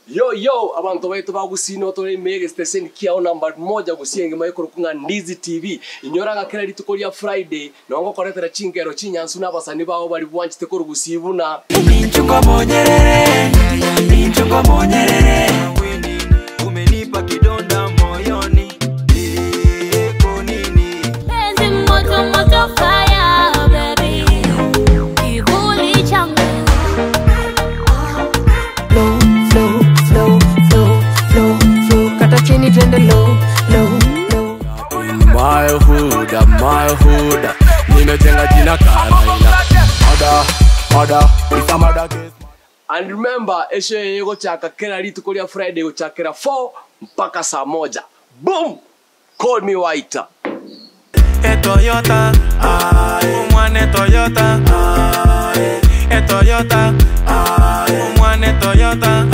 Yo, abantu baitu bagusino tore mege station kiao number 1 gusienge mayikoro kunga Ndizi TV inyoraga kera litukoria Friday nongo koretera chingero chinyansu nabasani bawo bari bwanchite ko rugusibuna Inchungo monyerere umenipa kidonda moyoni eko nini Benzi moto fire baby Kihuli changu flow kata chini twende low my hood nimetenga jina Karaina it's a murder case. And remember esho yego chaka kera litukoria Friday go chakera 4 mpaka saa 1. Boom, call me White. Toyota umwane Toyota Toyota umwane Toyota